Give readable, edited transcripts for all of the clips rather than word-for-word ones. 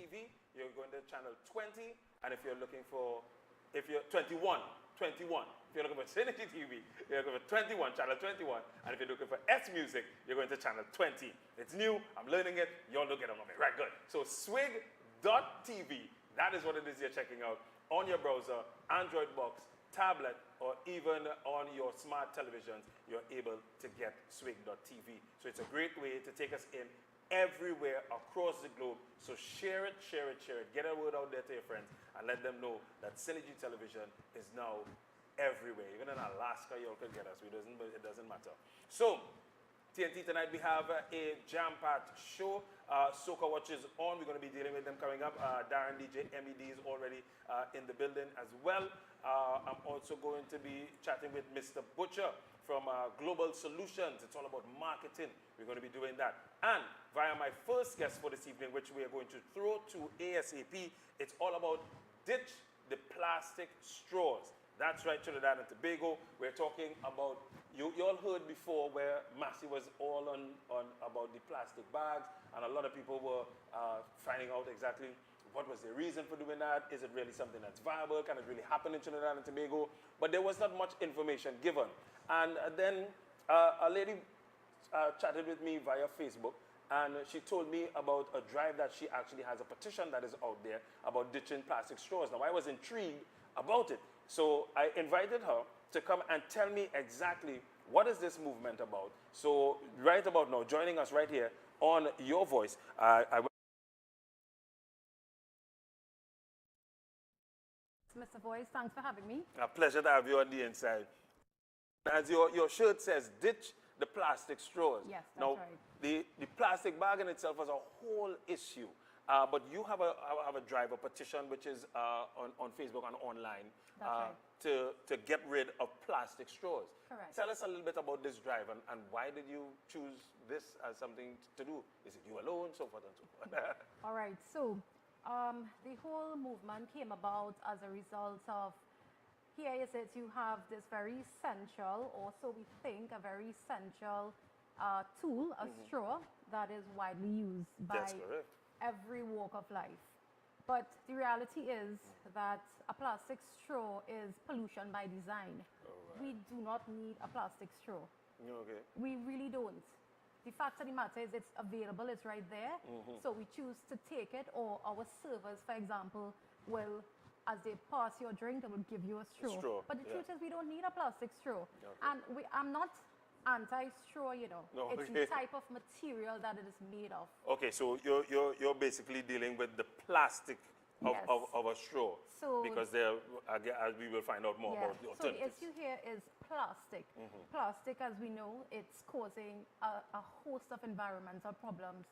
TV, you're going to channel 20. And if you're looking for, if you're 21, 21. If you're looking for Synergy TV, you're looking for 21, channel 21. And if you're looking for S Music, you're going to channel 20. It's new, I'm learning it, you'll look it on me. Right, good. So swig.tv, that is what it is you're checking out on your browser, Android box, tablet, or even on your smart televisions, you're able to get swig.tv. So it's a great way to take us in everywhere across the globe. So share it, share it, share it. Get a word out there to your friends and let them know that Synergy Television is now everywhere. Even in Alaska, you all can get us. It doesn't matter. So TNT tonight, we have a jam-packed show. Soca Watch is on. We're going to be dealing with them coming up. Darren DJ, MED is already in the building as well. I'm also going to be chatting with Mr. Butcher from Global Solutions. It's all about marketing. We're going to be doing that. And via my first guest for this evening, which we are going to throw to ASAP, it's all about ditch the plastic straws. That's right, Trinidad and Tobago. We're talking about, you all heard before where Massey was all on about the plastic bags, and a lot of people were finding out exactly what was the reason for doing that. Is it really something that's viable? Can it really happen in Trinidad and Tobago? But there was not much information given. And then a lady chatted with me via Facebook, and she told me about a drive that she actually has, a petition that is out there about ditching plastic straws. Now, I was intrigued about it. So I invited her to come and tell me exactly what is this movement about. So right about now, joining us right here on Your Voice, Mr. Voice, thanks for having me. A pleasure to have you on the inside. As your shirt says, ditch the plastic straws. Yes, that's now, right. The plastic bag in itself is a whole issue. But you have a drive, a petition, which is on Facebook and online to get rid of plastic straws. Correct. Tell us a little bit about this drive and why did you choose this as something to do? Is it you alone, so forth and so forth? All right, so the whole movement came about as a result of, here is it, you have this very essential, or so we think, a very essential tool, a straw, that is widely used by every walk of life. But the reality is that a plastic straw is pollution by design. Right. We do not need a plastic straw. Okay. We really don't. The fact of the matter is it's available, it's right there. So we choose to take it, or our servers, for example, will, as they pass your drink, they will give you a straw. But the truth is we don't need a plastic straw. Okay. And I'm not anti-straw, you know. No, it's the type of material that it is made of. Okay, so you're basically dealing with the plastic of a straw. So because there, as we will find out more about the alternatives. So the issue here is plastic. Plastic, as we know, it's causing a host of environmental problems.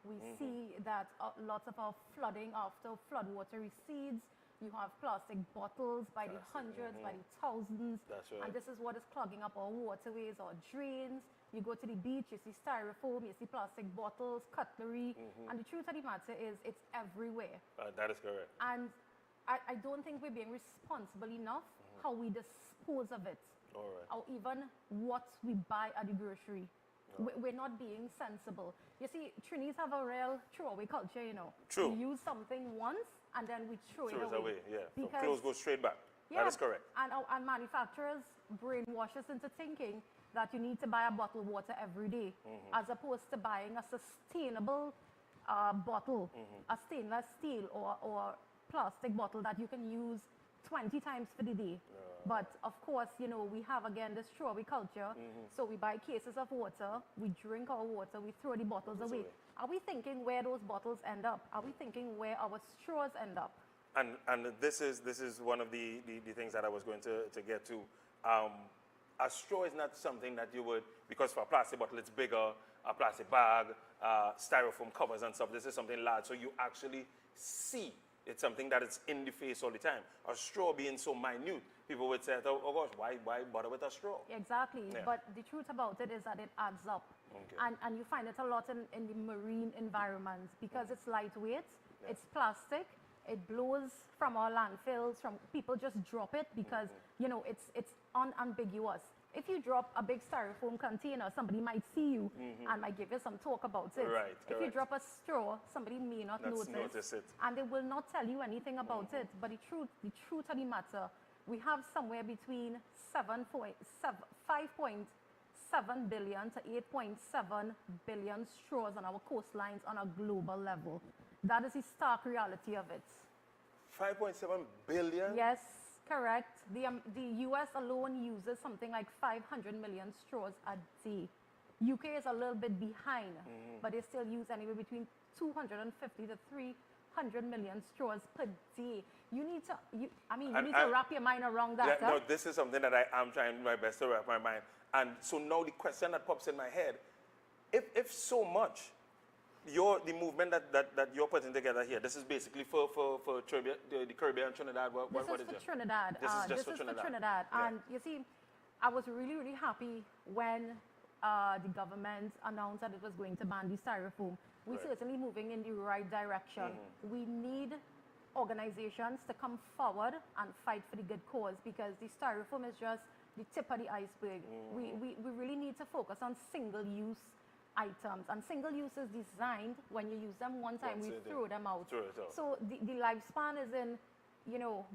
We see that lots of our flooding, after floodwater recedes, you have plastic bottles by the hundreds, by the thousands. That's right. And this is what is clogging up our waterways, our drains. You go to the beach, you see styrofoam, you see plastic bottles, cutlery. And the truth of the matter is, it's everywhere. That is correct. And I don't think we're being responsible enough how we dispose of it. All right. Or even what we buy at the grocery. We're not being sensible. You see, Trinis have a real throwaway culture, you know. True. We use something once and then we throw it away. Yeah, because clothes go straight back. Yeah, that is correct. And manufacturers brainwash us into thinking that you need to buy a bottle of water every day, as opposed to buying a sustainable bottle, a stainless steel or plastic bottle that you can use 20 times for the day. But of course, you know, we have again this throwaway culture. So we buy cases of water, we drink our water, we throw the bottles away. Are we thinking where those bottles end up? Are we thinking where our straws end up? And this is one of the things that I was going to get to. A straw is not something that you would, because for a plastic bottle it's bigger, a plastic bag, styrofoam covers and stuff. This is something large, so you actually see. It's something that is in the face all the time. A straw being so minute, people would say, oh gosh, why bother with a straw? Exactly, but the truth about it is that it adds up. Okay. And you find it a lot in the marine environments because it's lightweight, it's plastic, it blows from our landfills, from people just drop it because, you know, it's unambiguous. if you drop a big styrofoam container, somebody might see you and might give you some talk about it. Right, if you correct. drop a straw, somebody may not Notice it. and they will not tell you anything about it. But the truth of the matter, we have somewhere between 5.7 billion to 8.7 billion straws on our coastlines on a global level. That is the stark reality of it. 5.7 billion? Yes, correct. The US alone uses something like 500 million straws a day. UK is a little bit behind, but they still use anywhere between 250 to 300 million straws per day. You need to wrap your mind around that. Yeah, no, this is something that I am trying my best to wrap my mind. And so now the question that pops in my head, if so much, the movement that you're putting together here, this is basically for the Caribbean, Trinidad. What is it? This is for Trinidad. This is just for Trinidad. Yeah. And you see, I was really, really happy when the government announced that it was going to ban the styrofoam. We're certainly moving in the right direction. We need organizations to come forward and fight for the good cause, because the styrofoam is just the tip of the iceberg. We really need to focus on single-use items, and single-use is designed when you use them one time, we throw them out. So the lifespan is in,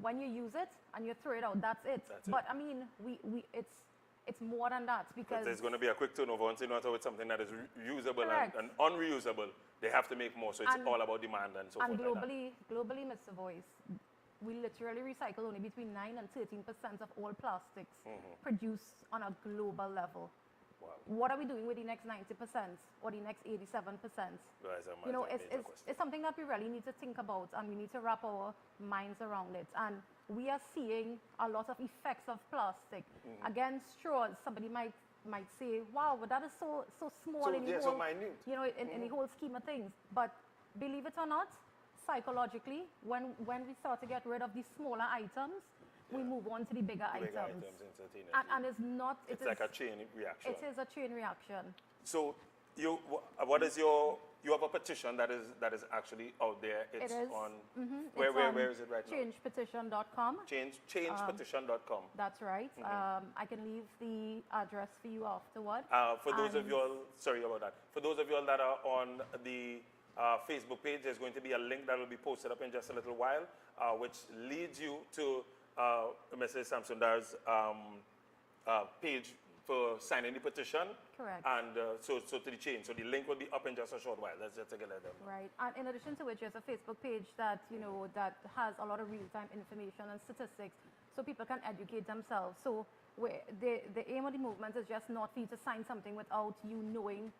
when you use it and you throw it out, that's it. But I mean, it's more than that, because there's going to be a quick turnover once you know with something that is usable and unreusable. They have to make more, so it's all about demand and so forth. And globally, Mr. Voice, we literally recycle only between 9 and 13% of all plastics produced on a global level. Wow. What are we doing with the next 90% or the next 87%? It's something that we really need to think about, and we need to wrap our minds around it. And we are seeing a lot of effects of plastic. Again, straws, somebody might say, wow, but that is so small in the whole, minute. In the whole scheme of things. But believe it or not, psychologically, when we start to get rid of the smaller items, we move on to the bigger items. And it's like a chain reaction. It is a chain reaction. So you have a petition that is actually out there. It's on where is it right now? Changepetition.com. Changepetition.com. That's right. I can leave the address for you afterward. For those of you all, sorry about that. For those of you all that are on the Facebook page, there's going to be a link that will be posted up in just a little while, which leads you to Mrs. Samsundar's page for signing the petition. Correct. And so to the chain. So the link will be up in just a short while. Let's just take a look at them. Right. And in addition to which, there's a Facebook page that that has a lot of real-time information and statistics, so people can educate themselves. So the aim of the movement is just not for you to sign something without you knowing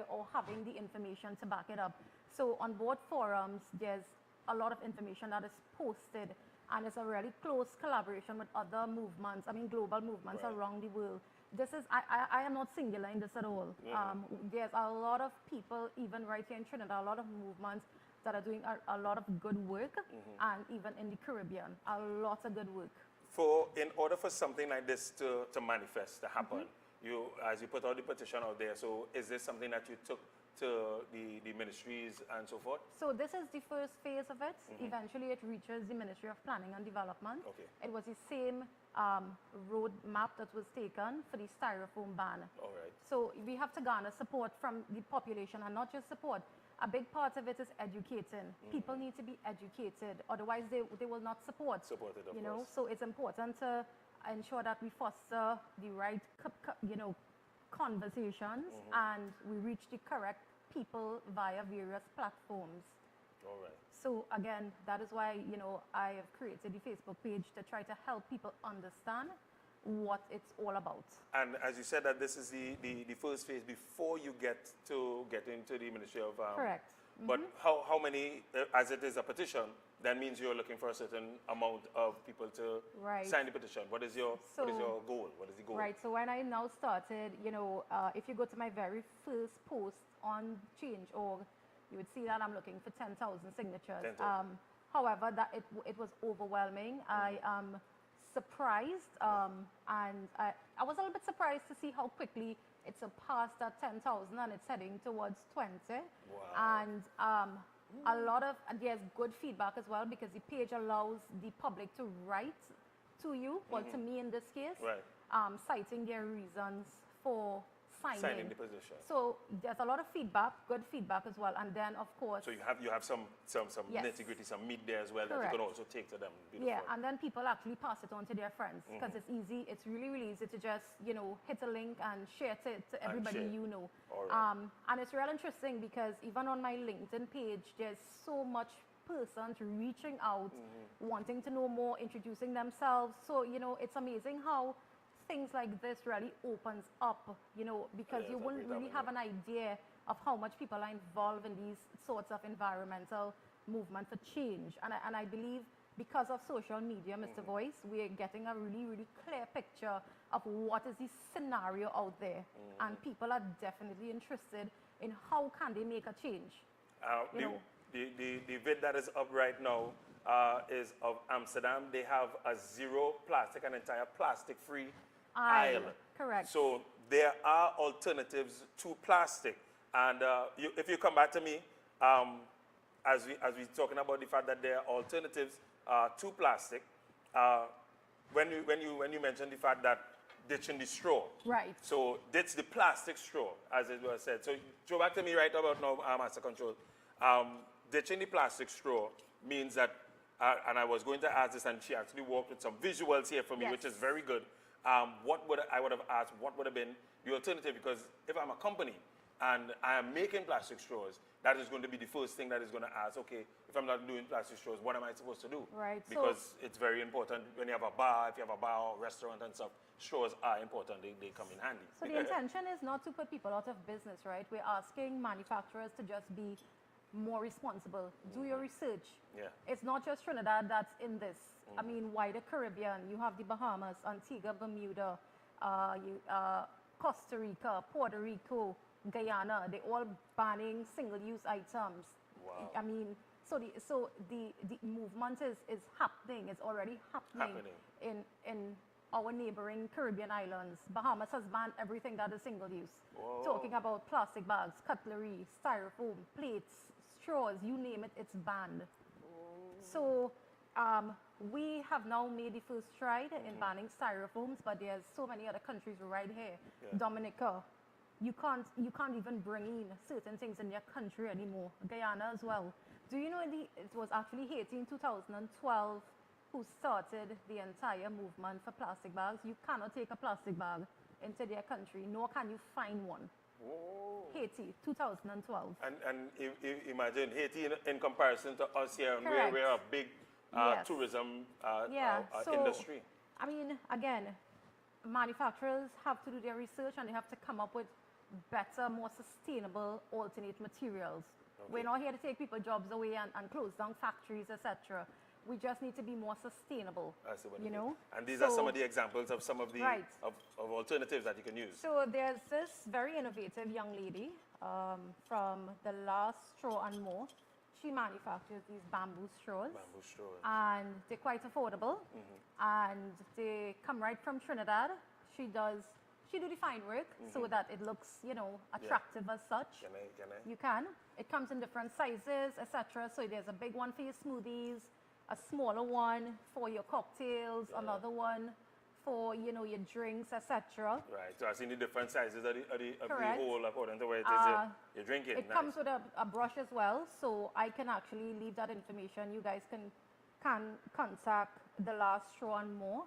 or having the information to back it up. So on board forums, there's a lot of information that is posted, and it's a really close collaboration with other movements, global movements around the world. This is, I am not singular in this at all. There's a lot of people, even right here in Trinidad, a lot of movements that are doing a lot of good work, and even in the Caribbean, a lot of good work. In order for something like this to manifest, to happen, as you put out the petition out there, so is this something that you took to the ministries and so forth? So this is the first phase of it. Eventually it reaches the Ministry of Planning and Development. Okay. It was the same road map that was taken for the styrofoam ban. All right. So we have to garner support from the population, and not just support. A big part of it is educating. People need to be educated, otherwise they will not support it, of course. So it's important to ensure that we foster the right conversations, and we reach the correct people via various platforms. All right. So again, that is why I have created the Facebook page to try to help people understand what it's all about. And as you said, that this is the first phase before you get into the Ministry of Correct. But how many, as it is a petition, that means you're looking for a certain amount of people to sign the petition. What is your goal? What is the goal? Right. So when I now started, if you go to my very first post on Change.org, you would see that I'm looking for 10,000 signatures. However, that it was overwhelming. I am surprised, and I was a little bit surprised to see how quickly it surpassed that 10,000, and it's heading towards 20. Wow. And there's good feedback as well, because the page allows the public to write to you, well, to me in this case. Right. citing their reasons for Signing the position. So there's a lot of feedback, good feedback as well. And then, of course... So you have some Yes. nitty-gritty, some meat there as well that you Correct. can also take to them. Yeah, and then people actually pass it on to their friends because it's easy. It's really, really easy to just, hit a link and share it to everybody share. you know. All right. And it's real interesting because even on my LinkedIn page, there's so much persons reaching out, wanting to know more, introducing themselves. So, it's amazing how things like this really opens up, because Yeah, you it's a wouldn't great really have an idea of how much people are involved in these sorts of environmental movement for change. And I believe because of social media, Mr. Voice, we are getting a really, really clear picture of what is the scenario out there. And people are definitely interested in how can they make a change. The vid that is up right now is of Amsterdam. They have a zero plastic, an entire plastic-free aisle. Correct. So there are alternatives to plastic. And if you come back to me, as we're talking about the fact that there are alternatives to plastic, when you mentioned the fact that ditching the straw. Right. So ditch the plastic straw, as it was said. So go back to me right about now, Master Control. Ditching the plastic straw means that, and I was going to ask this, and she actually walked with some visuals here for me, Yes. which is very good. I would have asked what would have been the alternative, because if I'm a company and I am making plastic straws, that is going to be the first thing that is going to ask, okay, if I'm not doing plastic straws, what am I supposed to do? Right. Because it's very important when you have a bar, if you have a bar or restaurant and stuff, straws are important, they come in handy. So the intention is not to put people out of business, right? We're asking manufacturers to just be more responsible. Do your research. Yeah. It's not just Trinidad that's in this. I mean, wider Caribbean, you have the Bahamas, Antigua, Bermuda, Costa Rica, Puerto Rico, Guyana. They're all banning single-use items. Wow. I mean, so the movement is happening. It's already happening. In our neighboring Caribbean islands. Bahamas has banned everything that is single-use. Talking about plastic bags, cutlery, styrofoam, plates, straws, you name it, it's banned. So we have now made the first stride in banning styrofoams, but there's so many other countries right here. Yeah. Dominica, you can't even bring in certain things in your country anymore. Guyana as well. Do you know it was actually Haiti in 2012 who started the entire movement for plastic bags? You cannot take a plastic bag into their country, nor can you find one. Haiti, 2012. And imagine Haiti in comparison to us here, and Correct. we're a big Yes. tourism So, industry. I mean, again, manufacturers have to do their research and they have to come up with better, more sustainable alternate materials. Okay. We're not here to take people's jobs away and close down factories, etc. We just need to be more sustainable. I see what you you mean. know? And these are So- some of the examples of some of the Right. of alternatives that you can use. So there's this very innovative young lady from the last Straw and More. She manufactures these bamboo straws. Bamboo straws. And they're quite affordable. And they come right from Trinidad. She do the fine work so that it looks, attractive as such. Can I? You can. It comes in different sizes, etc. So there's a big one for your smoothies, a smaller one for your cocktails, another one for, your drinks, etc. Right. So I've seen the different sizes of the Correct. whole according to where it is you're drinking. It Nice. comes with a brush as well, so I can actually leave that information. You guys can contact the last Straw and More.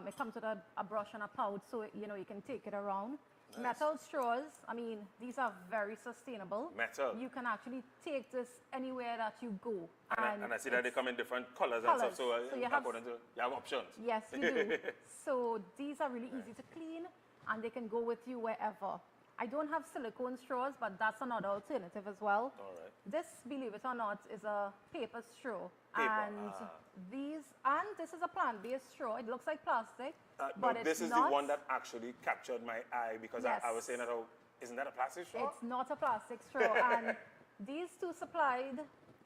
It comes with a brush and a pouch, so you can take it around. Nice. Metal straws, I mean, these are very sustainable. Metal. You can actually take this anywhere that you go. And I see that they it's- come in different colors and stuff, so, So you have- according to you have options. Yes, you do. So these are really easy to clean and they can go with you wherever. I don't have silicone straws, but that's another alternative as well. All right. This, believe it or not, is a paper straw. Paper, And this is a plant-based straw. It looks like plastic, but it's this is not. the one that actually captured my eye because Yes. I was saying that, isn't that a plastic straw? It's not a plastic straw. And these two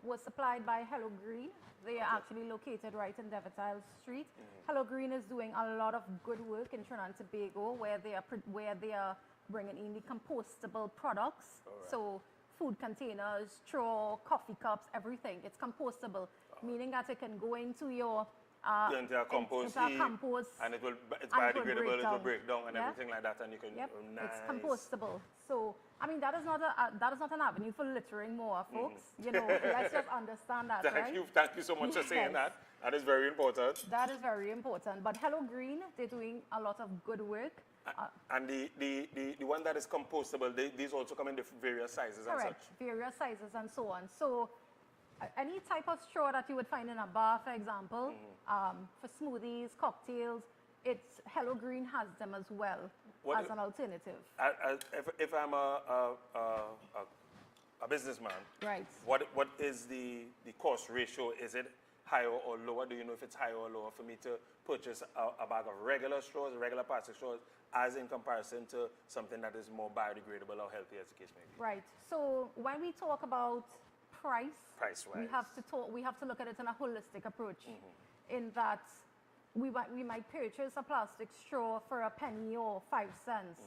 were supplied by Hello Green. They are actually located right in Devontail Street. Hello Green is doing a lot of good work in Trinidad and Tobago where they are bringing in the compostable products. Alright. So food containers, straw, coffee cups, everything. It's compostable, meaning that it can go into your into a compost into a heap, compost, and it's and biodegradable, it will break down and Yeah. everything like that, and you can, Yep, oh, nice. it's compostable. So, I mean, that is not an avenue for littering more, folks. You know, let's just understand that, right? Thank you so much for saying Yes. that. That is very important. That is very important. But Hello Green, they're doing a lot of good work. And the one that is compostable, these also come in the various sizes and Correct, such. various sizes and so on. So, any type of straw that you would find in a bar, for example, for smoothies, cocktails, Hello Green has them as well as an alternative. If I'm a businessman, Right. what is the cost ratio? Is it higher or lower? Do you know if it's higher or lower for me to purchase a bag of regular straws, regular plastic straws, as in comparison to something that is more biodegradable or healthy, as the case may be? Right. So when we talk about price-wise, we have to look at it in a holistic approach. In that we might purchase a plastic straw for a penny or 5 cents,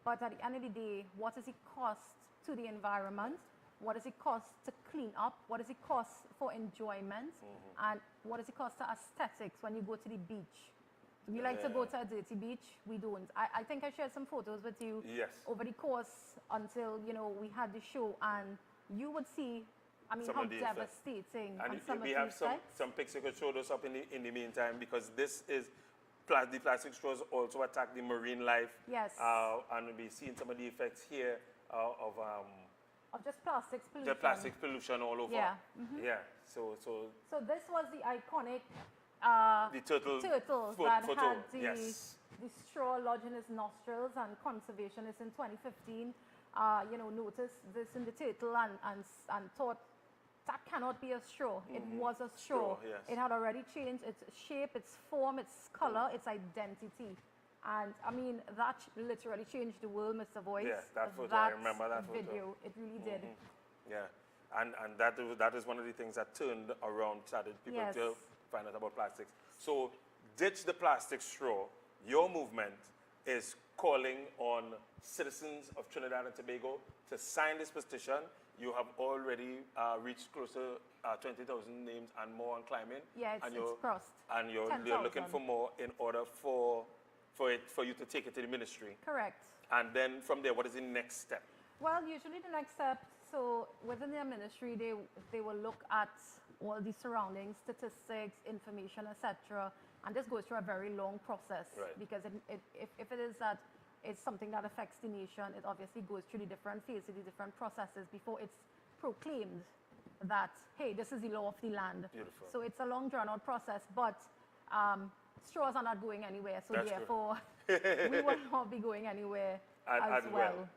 but at the end of the day, what does it cost to the environment? What does it cost to clean up? What does it cost for enjoyment? And what does it cost to aesthetics when you go to the beach? Do we like to go to a dirty beach? We don't. I think I shared some photos with you over the course until, you know, we had the show, and you would see, I mean, how devastating. And some we have some pics you could show us up in the meantime, because this is the plastic straws also attack the marine life. Yes. And we'll be seeing some of the effects here of just plastics pollution. the plastic pollution all over. Yeah. Yeah. So this was the iconic the turtles that photo. had Yes. the straw lodged in his nostrils, and conservationists in 2015, you know, noticed this in the turtle and thought that cannot be a straw. It was a straw. Yes. It had already changed its shape, its form, its color, its identity. And I mean, that literally changed the world, Mr. Voice. Yes, that photo, I remember that video. photo. It really did. Yeah, and that is one of the things that turned around, started people to find out about plastics. So, ditch the plastic straw. Your movement is calling on citizens of Trinidad and Tobago to sign this petition. You have already reached close to 20,000 names and more on climbing. Yeah, it's crossed. And you're looking for more in order for you to take it to the ministry. Correct. And then from there, what is the next step? Well, usually the next step, so within their ministry, they will look at all the surrounding statistics, information, etc. And this goes through a very long process. Right. Because if it is that it's something that affects the nation, it obviously goes through the different phases, the different processes before it's proclaimed that, hey, this is the law of the land. Beautiful. So it's a long drawn-out process, but straws are not going anywhere, so That's therefore we will not be going anywhere as well.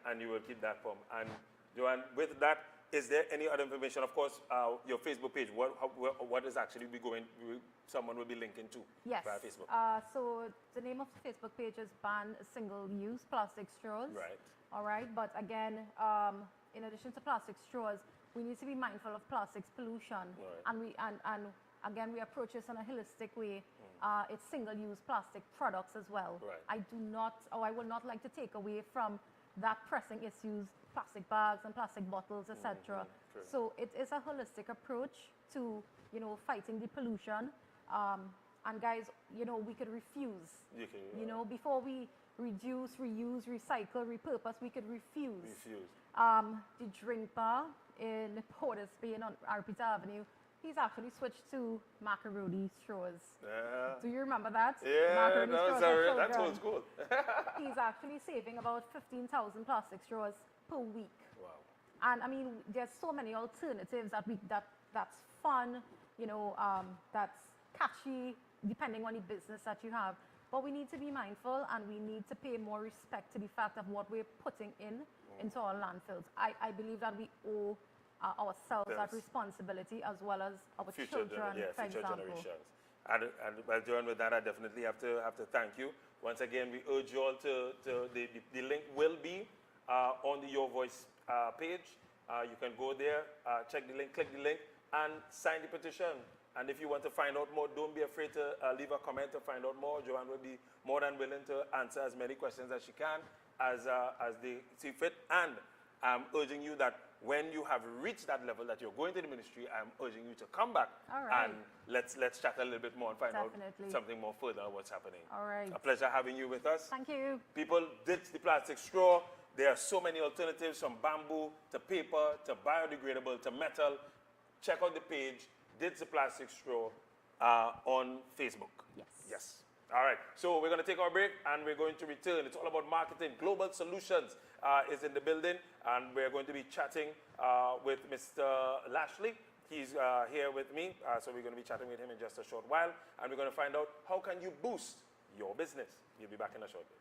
And you will keep that form. And Joanne, with that, is there any other information? Of course, your Facebook page, what is actually someone will be linking to via Facebook? So the name of the Facebook page is Ban Single-Use Plastic Straws. Right. All right, but again, in addition to plastic straws, we need to be mindful of plastics pollution. Right. And again, we approach this in a holistic way. It's single-use plastic products as well. Right. I would not like to take away from that pressing issues, plastic bags and plastic bottles, etc. So it is a holistic approach to, you know, fighting the pollution. And guys, you know, we could refuse. You know, before we reduce, reuse, recycle, repurpose, we could refuse. The drink bar in Port of Spain on Arpita Avenue, he's actually switched to macaroni straws. Do you remember that? Yeah, that's old school. He's actually saving about 15,000 plastic straws per week. Wow. And I mean, there's so many alternatives that's fun, you know, that's catchy, depending on the business that you have. But we need to be mindful, and we need to pay more respect to the fact of what we're putting into our landfills. I believe that we owe ourselves that responsibility, as well as our children, for future example. generations. And well, Joanne, with that, I definitely have to thank you. Once again, we urge you all the link will be on the Your Voice page. You can go there, check the link, click the link, and sign the petition. And if you want to find out more, don't be afraid to leave a comment to find out more. Joanne will be more than willing to answer as many questions as she can as they see fit. And I'm urging you that when you have reached that level that you're going to the ministry, I'm urging you to come back and let's chat a little bit more and find out something more further on what's happening. All right. A pleasure having you with us. Thank you. People, ditch the plastic straw. There are so many alternatives, from bamboo to paper to biodegradable to metal. Check out the page, Ditch the Plastic Straw, on Facebook. Yes. All right, so we're going to take our break and we're going to return. It's all about marketing. Global Solutions is in the building, and we're going to be chatting with Mr. Lashley. He's here with me, so we're going to be chatting with him in just a short while, and we're going to find out how can you boost your business. We'll be back in a short bit.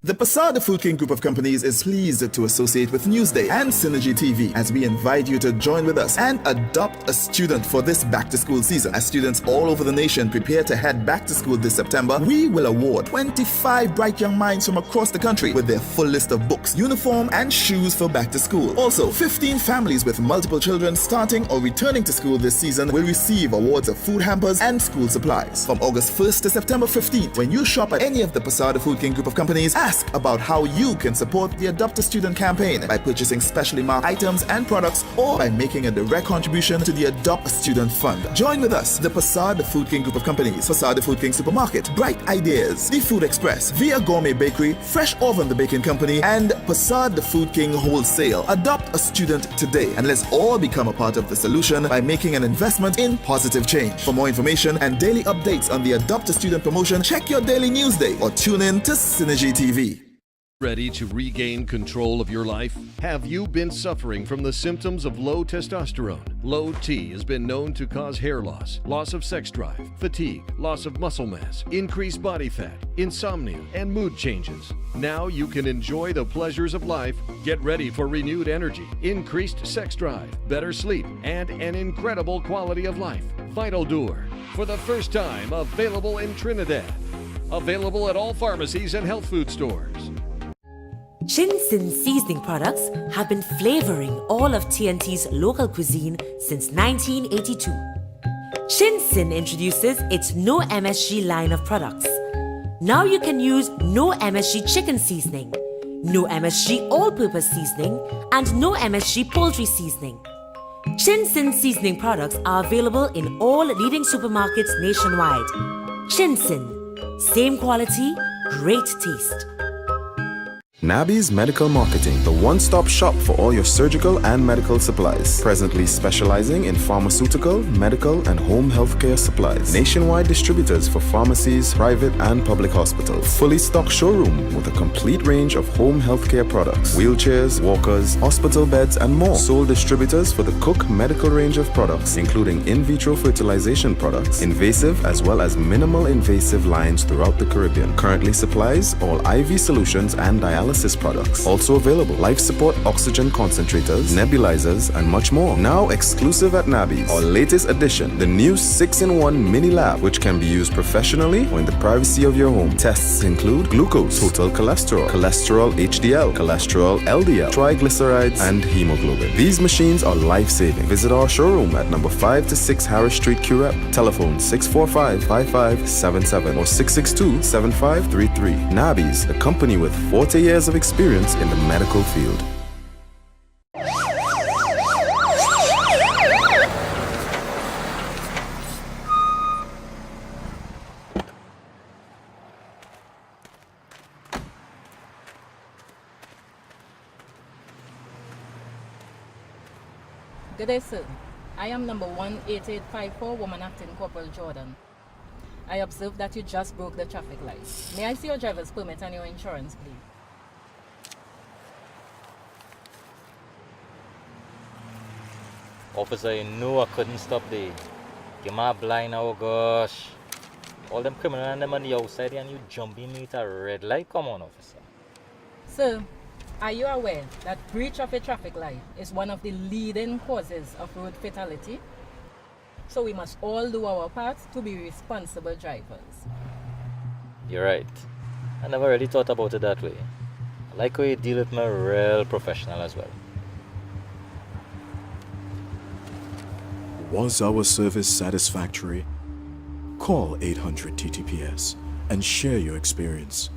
The Posada Food King Group of Companies is pleased to associate with Newsday and Synergy TV as we invite you to join with us and adopt a student for this back-to-school season. As students all over the nation prepare to head back to school this September, we will award 25 bright young minds from across the country with their full list of books, uniform, and shoes for back to school. Also, 15 families with multiple children starting or returning to school this season will receive awards of food hampers and school supplies. From August 1st to September 15th, when you shop at any of the Posada Food King Group of Companies, ask about how you can support the Adopt a Student campaign by purchasing specially marked items and products, or by making a direct contribution to the Adopt a Student Fund. Join with us, the Posada Food King Group of Companies, Posada Food King Supermarket, Bright Ideas, The Food Express, Via Gourmet Bakery, Fresh Oven the Baking Company, and Posada Food King Wholesale. Adopt a student today, and let's all become a part of the solution by making an investment in positive change. For more information and daily updates on the Adopt a Student promotion, check your daily news day or tune in to Synergy TV. Ready to regain control of your life? Have you been suffering from the symptoms of low testosterone? Low T has been known to cause hair loss, loss of sex drive, fatigue, loss of muscle mass, increased body fat, insomnia, and mood changes. Now you can enjoy the pleasures of life, get ready for renewed energy, increased sex drive, better sleep, and an incredible quality of life. Vital Dur, for the first time available in Trinidad. Available at all pharmacies and health food stores. Chin-Sin seasoning products have been flavoring all of TNT's local cuisine since 1982. Chin-Sin introduces its No MSG line of products. Now you can use No MSG chicken seasoning, No MSG all-purpose seasoning, and No MSG poultry seasoning. Chin-Sin seasoning products are available in all leading supermarkets nationwide. Chin-Sin, same quality, great taste. Nabi's Medical Marketing, the one-stop shop for all your surgical and medical supplies. Presently specializing in pharmaceutical, medical, and home healthcare supplies. Nationwide distributors for pharmacies, private and public hospitals. Fully stocked showroom with a complete range of home healthcare products. Wheelchairs, walkers, hospital beds, and more. Sole distributors for the Cook medical range of products, including in vitro fertilization products, invasive as well as minimal invasive lines throughout the Caribbean. Currently supplies all IV solutions and dialysis products. Also available life support oxygen concentrators, nebulizers, and much more. Now exclusive at Nabi's. Our latest addition, the new 6-in-1 mini lab, which can be used professionally or in the privacy of your home. Tests include glucose, total cholesterol, cholesterol HDL, cholesterol LDL, triglycerides, and hemoglobin. These machines are life-saving. Visit our showroom at number 5 to 6 Harris Street, Curep. Telephone 645-5577 or 662-7533. Nabi's, the company with 40 years of experience in the medical field. Good day, sir. I am number 18854, Woman Acting Corporal Jordan. I observe that you just broke the traffic light. May I see your driver's permit and your insurance, please? Officer, you know I couldn't stop there. Give me a blind, oh gosh. All them criminals and them on the outside and you jumping me at a red light. Come on, officer. Sir, are you aware that breach of a traffic light is one of the leading causes of road fatality? So we must all do our part to be responsible drivers. You're right. I never really thought about it that way. I like how you deal with my real professional as well. Was our service satisfactory? Call 800 TTPS and share your experience.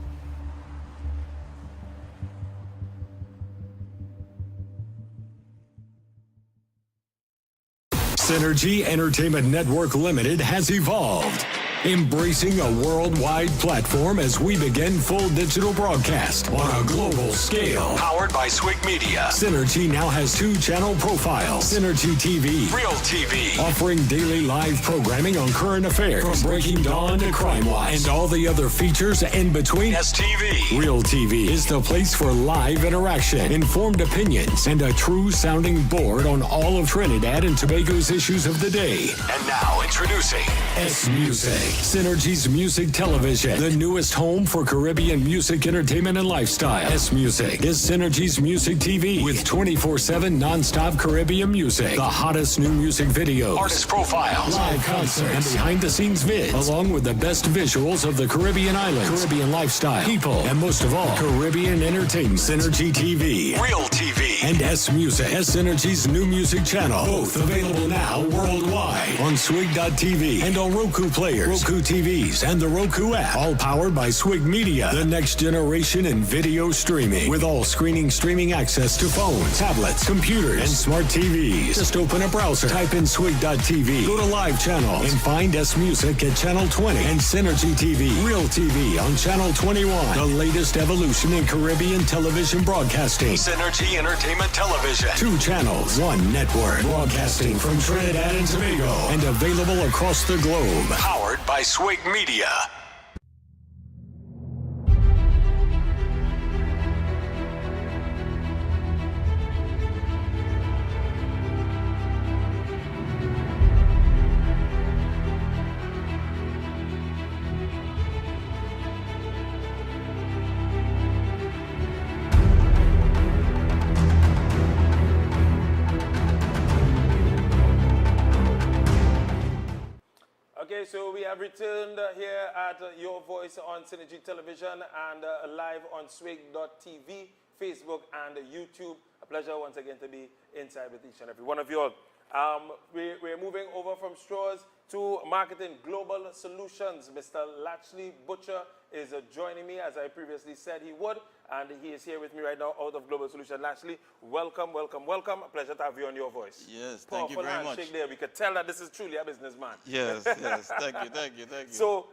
Synergy Entertainment Network Limited has evolved, embracing a worldwide platform as we begin full digital broadcast on a global scale. Powered by Swig Media, Synergy now has 2 channel profiles: Synergy TV, Real TV, offering daily live programming on current affairs from Breaking Dawn to Crime Watch and all the other features in between. STV, Real TV is the place for live interaction, informed opinions, and a true sounding board on all of Trinidad and Tobago's issues of the day. And now introducing S Music, Synergy's music television, the newest home for Caribbean music, entertainment, and lifestyle. S Music is Synergy's music TV with 24/7 non-stop Caribbean music, the hottest new music videos, artist profiles, live concerts, and behind-the-scenes vids, along with the best visuals of the Caribbean islands, Caribbean lifestyle, people, and most of all, Caribbean entertainment. Synergy TV, Real TV, and S Music, S Synergy's new music channel, both available now worldwide on Swig.tv and on Roku players, Roku TVs, and the Roku app, all powered by Swig Media, the next generation in video streaming, with all streaming access to phones, tablets, computers, and smart TVs. Just open a browser, type in Swig.tv, go to live channels, and find S Music at channel 20 and Synergy TV, Real TV on channel 21, the latest evolution in Caribbean television broadcasting. Synergy Entertainment Television, 2 channels, 1 network, broadcasting from Trinidad and Tobago, and available across the globe. Powered by Swig Media. Okay, so we have returned here at Your Voice on Synergy Television and live on Swig.tv, Facebook, and YouTube. A pleasure once again to be inside with each and every one of you all. We're moving over from straws to marketing global solutions. Mr. Latchley Butcher is joining me, as I previously said he would, and he is here with me right now out of Global Solution. Latchley, welcome, welcome, welcome. A pleasure to have you on Your Voice. Yes, thank you very much. There. We could tell that this is truly a businessman. Yes, yes, thank you, thank you, thank you. So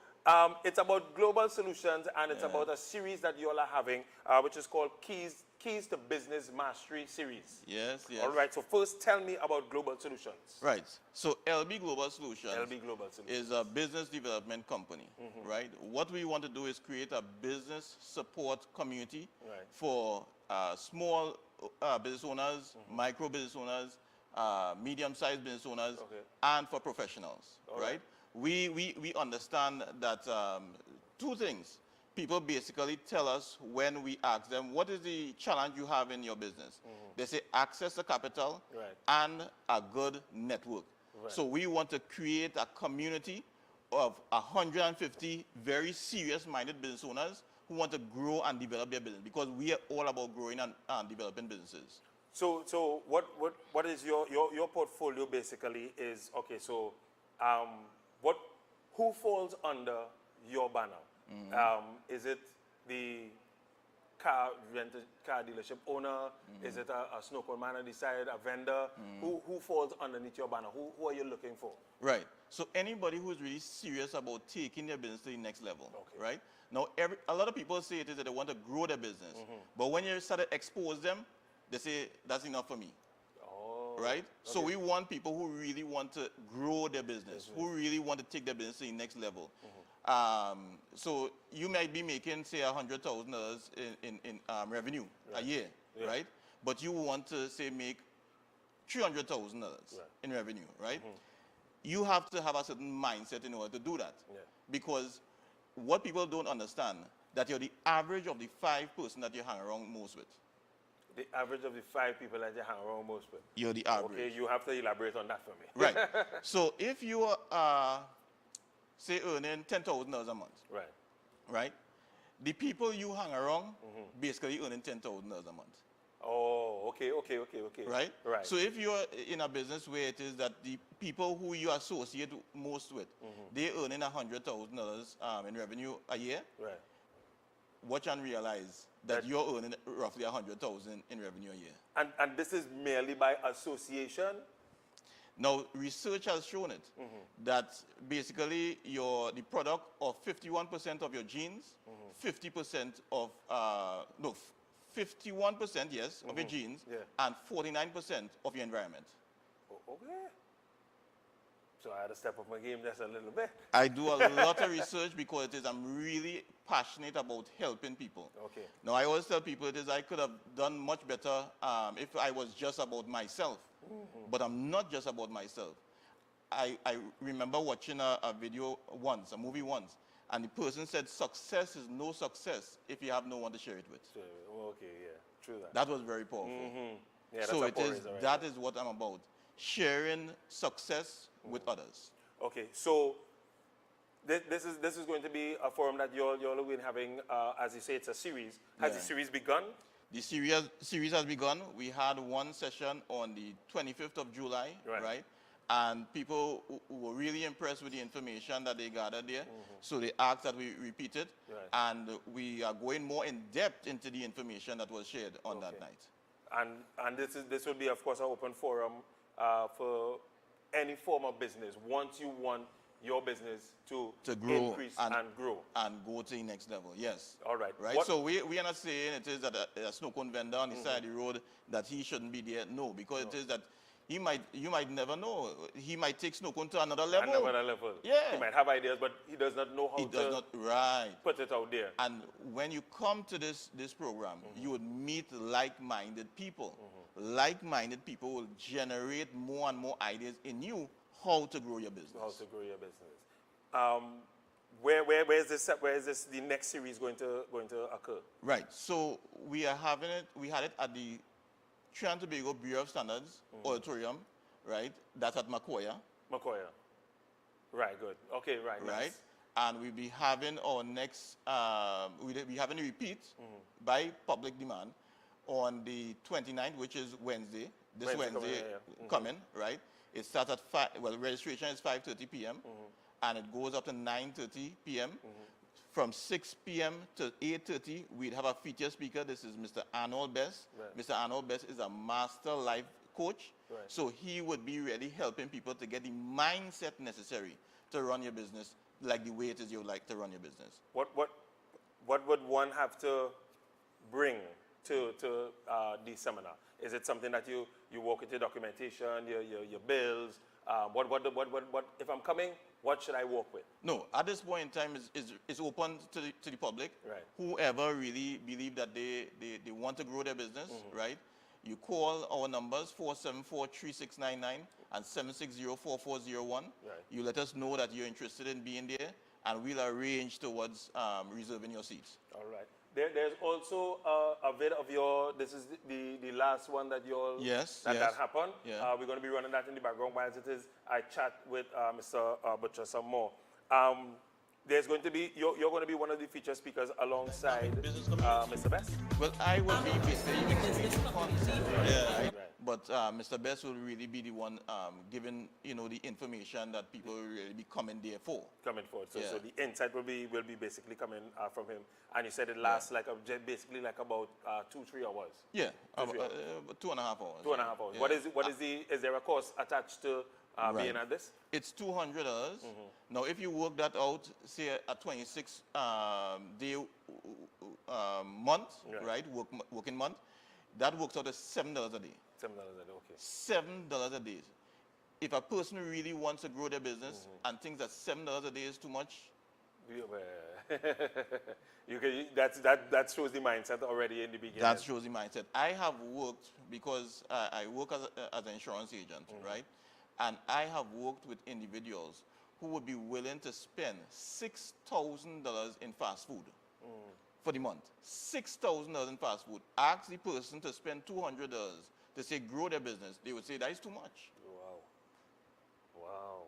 it's about global solutions, and it's about a series that you all are having, which is called Keys to Business Mastery Series. Yes, yes. All right, so first tell me about Global Solutions. Right, so LB Global Solutions, is a business development company, right? What we want to do is create a business support community for small business owners, micro business owners, medium-sized business owners, and for professionals, right? We understand that 2 things. People basically tell us when we ask them, what is the challenge you have in your business? They say access to capital and a good network. So we want to create a community of 150 very serious-minded business owners who want to grow and develop their business, because we are all about growing and developing businesses. So what is your portfolio basically is, okay, so who falls under your banner? Is it the car dealership owner? Is it a snowcone man on the side, a vendor? Who falls underneath your banner? Who are you looking for? Right. So anybody who's really serious about taking their business to the next level, right? Now, a lot of people say it is that they want to grow their business. But when you start to expose them, they say, that's enough for me. Right? So we want people who really want to grow their business, who really want to take their business to the next level. So you might be making, say, $100,000 in revenue a year, right? But you want to, say, make $300,000 in revenue, right? You have to have a certain mindset in order to do that. Because what people don't understand, that you're the average of the 5 person that you hang around most with. The average of the 5 people that you hang around most with. You're the average. Okay, you have to elaborate on that for me. Right. So if you are, say, earning $10,000 a month, Right. right? The people you hang around basically earning $10,000 a month. Oh, okay. Right? Right. So if you're in a business where it is that the people who you associate most with, they're earning $100,000 in revenue a year, Right. watch and realize that you're earning roughly $100,000 in revenue a year. And this is merely by association? Now, research has shown it that basically the product of 51% of your genes, 50% of, 51%, yes, of your genes, and 49% of your environment. Okay. So I had to step up my game just a little bit. I do a lot of research because I'm really passionate about helping people. Okay. Now, I always tell people I could have done much better if I was just about myself. But I'm not just about myself. I remember watching a video once, a movie once, and the person said success is no success if you have no one to share it with. Okay, yeah, true that. That was very powerful. Yeah, so that's that is what I'm about, sharing success with others. Okay, so this is going to be a forum that you're going to be having, as you say, it's a series. Has the series begun? The series has begun. We had one session on the 25th of July, right? And people were really impressed with the information that they gathered there. So they asked that we repeat it. And we are going more in depth into the information that was shared on that night. And this will be, of course, an open forum for any form of business. Once you want your business to grow, increase and grow. And go to the next level, yes. All right. Right? So we are not saying it is that a snow cone vendor on the side of the road that he shouldn't be there. No, because it is that you might never know. He might take snow cone to another level. Another level. Yeah. He might have ideas, but he does not know how put it out there. And when you come to this program, you would meet like-minded people. Like-minded people will generate more and more ideas in you how to grow your business. How to grow your business. Where is this the next series going to occur? Right. So we are having it. We had it at the Trinidad and Tobago Bureau of Standards Auditorium, right? That's at Macoya. Macoya. Right. Good. Okay. Right. Right. Nice. And we'll be having our next. We'll be having a repeat by public demand on the 29th, which is Wednesday. This Wednesday coming, right? It starts at 5. Well, registration is 5:30 p.m. And it goes up to 9:30 p.m. From 6 p.m. to 8:30, we'd have a feature speaker. This is Mr. Arnold Best. Mr. Arnold Best is a master life coach. So he would be really helping people to get the mindset necessary to run your business like the way it is you would like to run your business. What would one have to bring to the seminar? Is it something that you work with your documentation, your bills? What if I'm coming? What should I work with? No, at this point in time, it's open to the public. Right. Whoever really believe that they want to grow their business, right? You call our numbers 474-3699 and 760-4401. Right. You let us know that you're interested in being there, and we'll arrange towards reserving your seats. All right. There's also a bit of this is the last one that that happened. Yeah. We're going to be running that in the background while it is. I chat with Mr. Butcher some more. There's going to be, you're going to be one of the feature speakers alongside Mr. Best? Well, I will be right. But Mr. Best will really be the one giving, the information that people will really be coming there for. Coming for. So the insight will be basically coming from him. And you said it lasts basically about 2-3 hours. Yeah, 2.5 hours. 2.5 hours. Yeah. Is there a cost attached to being at this? It's $200. Now, if you work that out, say a 26-day month, right? Working month, that works out as $7 a day. $7 a day, okay. $7 a day. If a person really wants to grow their business and thinks that $7 a day is too much, that shows the mindset already in the beginning. That shows the mindset. I have worked because I work as an insurance agent, right? And I have worked with individuals who would be willing to spend $6,000 in fast food for the month. $6,000 in fast food. Ask the person to spend $200 to say grow their business. They would say that is too much. Wow.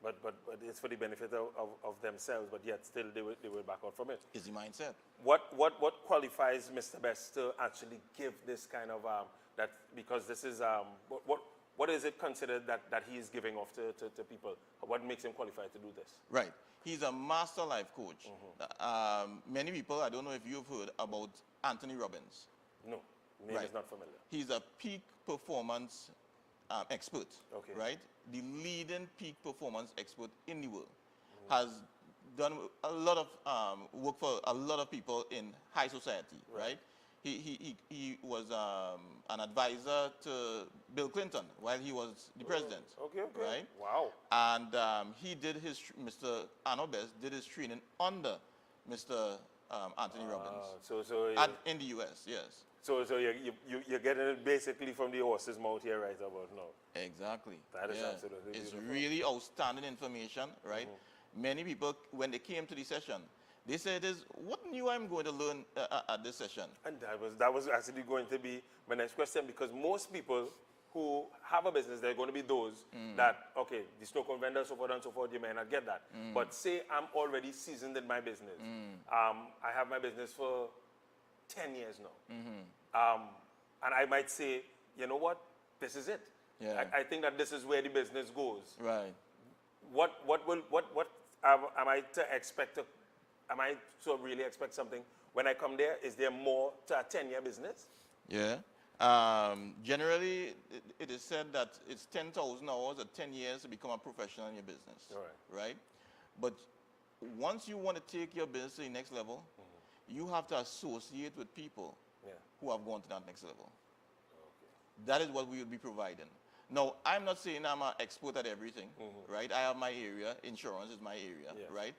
But it's for the benefit of themselves, but yet still they will back out from it. It's the mindset. What qualifies Mr. Best to actually give this kind of that, because this is what is it considered that he is giving off to people? What makes him qualified to do this? Right. He's a master life coach. Many people, I don't know if you've heard about Anthony Robbins. No, name is not familiar. He's a peak performance expert, Okay. right? The leading peak performance expert in the world. Has done a lot of work for a lot of people in high society, right? He was an advisor to Bill Clinton while he was the president. Okay. Right? Wow. And he did Mr. Arnold Best did his training under Mr. Anthony Robbins. In the U.S., yes. So you're getting it basically from the horse's mouth here right about now. Exactly. That is absolutely It's beautiful. really outstanding information, right? Many people, when they came to the session, they said, what new I'm going to learn at this session? And that was actually going to be my next question, because most people who have a business, they're going to be those that, okay, the store vendor, so forth and so forth, you may not get that. But say I'm already seasoned in my business. I have my business for 10 years now. And I might say, you know what, this is it. Yeah. I think that this is where the business goes. Right. What am I to expect? Am I to really expect something when I come there? Is there more to a 10-year business? Yeah. Generally, it is said that it's 10,000 hours or 10 years to become a professional in your business. Right? But once you want to take your business to the next level, you have to associate with people who have gone to that next level. That is what we will be providing. Now, I'm not saying I'm an expert at everything, right? I have my area. Insurance is my area, right?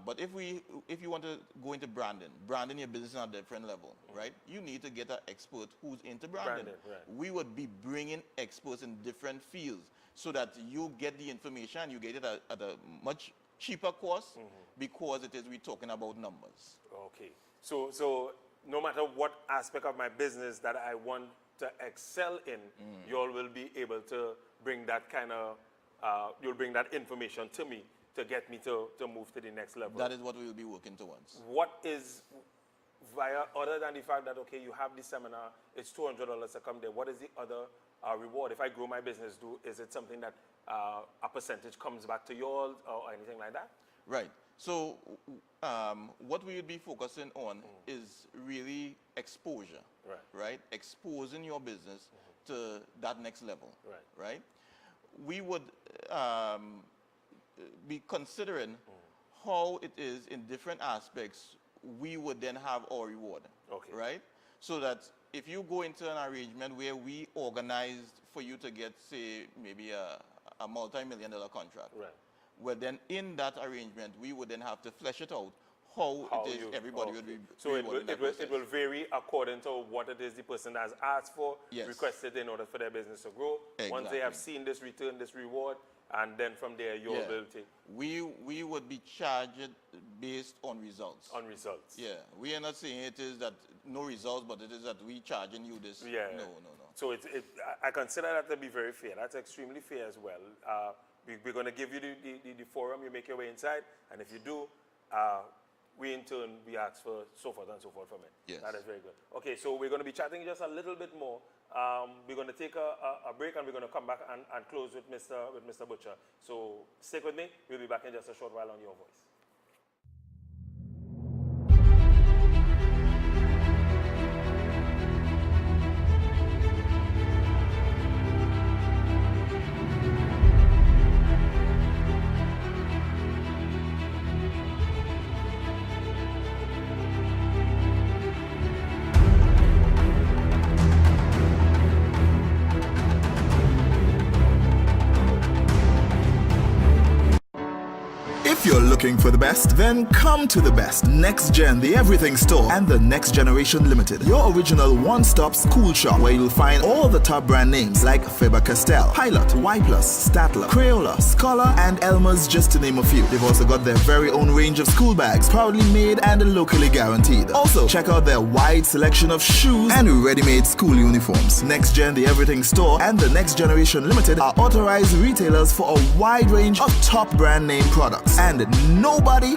But if you want to go into branding your business on a different level, right? You need to get an expert who's into branding. We would be bringing experts in different fields so that you get the information, you get it at a much cheaper cost because we're talking about numbers. Okay. So no matter what aspect of my business that I want to excel in, you all will be able to bring that kind of, you'll bring that information to me to get me to move to the next level. That is what we will be working towards. What is, other than the fact that, okay, you have this seminar, it's $200 to come there, what is the other reward? If I grow my business, is it something that a percentage comes back to you all or anything like that? Right. So what we would be focusing on is really exposure, right? Exposing your business to that next level, right? We would be considering how it is in different aspects. We would then have our reward, right? So that if you go into an arrangement where we organized for you to get, say, maybe a multi-million-dollar contract, well, then in that arrangement, we would then have to flesh it out how it is everybody would be. So it will vary according to what it is the person has asked for, requested in order for their business to grow. Exactly. Once they have seen this return, this reward, and then from there you will take. We would be charged based on results. On results. Yeah. We are not saying it is that no results, but it is that we charging you this. Yeah. No. So I consider that to be very fair. That's extremely fair as well. We're going to give you the forum. You make your way inside, and if you do, we in turn we ask for so forth and so forth from it. Yes. That is very good. Okay, so we're going to be chatting just a little bit more. We're going to take a break, and we're going to come back and close with Mr. Butcher. So stick with me. We'll be back in just a short while on Your Voice. If you're looking Looking for the best? Then come to the best. Next Gen, the Everything Store, and the Next Generation Limited. Your original one-stop school shop where you'll find all the top brand names like Faber-Castell, Pilot, Y+, Statler, Crayola, Scholar, and Elmer's, just to name a few. They've also got their very own range of school bags, proudly made and locally guaranteed. Also, check out their wide selection of shoes and ready-made school uniforms. Next Gen, the Everything Store, and the Next Generation Limited are authorized retailers for a wide range of top brand name products. And nobody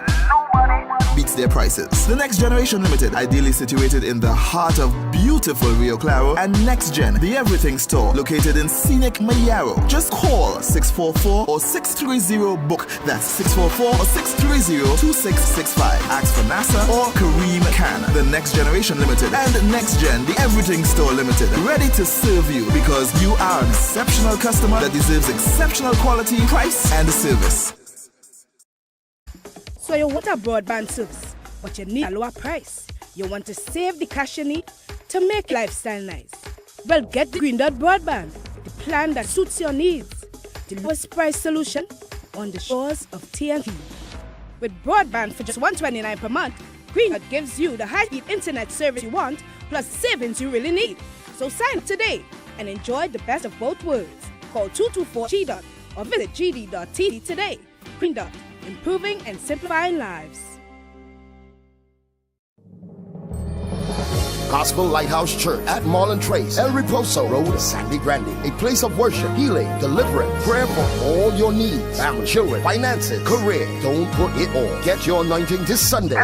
beats their prices. The Next Generation Limited, ideally situated in the heart of beautiful Rio Claro, and Next Gen, the Everything Store, located in scenic Mayaro. Just call 644 or 630-BOOK. That's 644 or 630-2665. Ask for NASA or Kareem Khan. The Next Generation Limited and Next Gen, the Everything Store Limited, ready to serve you because you are an exceptional customer that deserves exceptional quality, price, and service. So you want a broadband service, but you need a lower price. You want to save the cash you need to make lifestyle nice. Well, get the Green Dot Broadband, the plan that suits your needs. The lowest price solution on the shores of TNT. With broadband for just $129 per month, Green Dot gives you the high-speed internet service you want, plus savings you really need. So sign up today and enjoy the best of both worlds. Call 224-GDOT or visit gd.tv today. Green Dot, improving and simplifying lives. Gospel Lighthouse Church at Marlin Trace, El Reposo Road, Sandy Grande. A place of worship, healing, deliverance, prayer for all your needs. Family, children, finances, career. Don't put it all. Get your anointing this Sunday.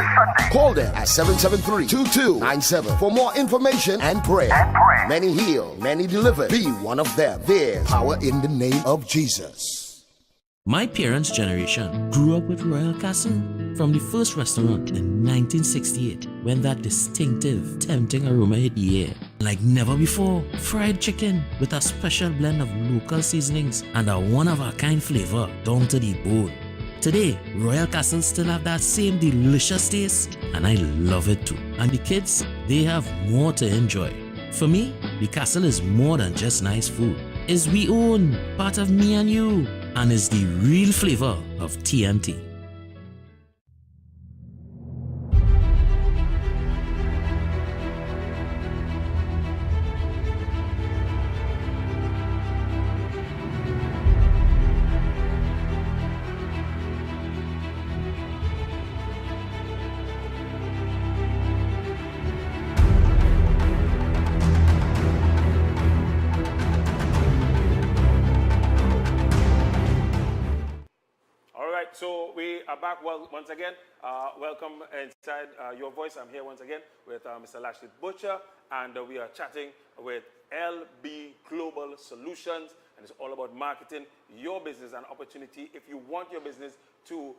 Call them at 773-2297 for more information and prayer. Many healed, many delivered. Be one of them. There's power in the name of Jesus. My parents' generation grew up with Royal Castle. From the first restaurant in 1968, when that distinctive, tempting aroma hit the air. Like never before, fried chicken with a special blend of local seasonings and a one-of-a-kind flavor down to the bone. Today, Royal Castle still have that same delicious taste, and I love it too. And the kids, they have more to enjoy. For me, the castle is more than just nice food. It's we own, part of me and you, and is the real flavor of TNT. So we are back once again. Welcome inside Your Voice. I'm here once again with Mr. Lashley Butcher, and we are chatting with LB Global Solutions, and it's all about marketing your business and opportunity. If you want your business to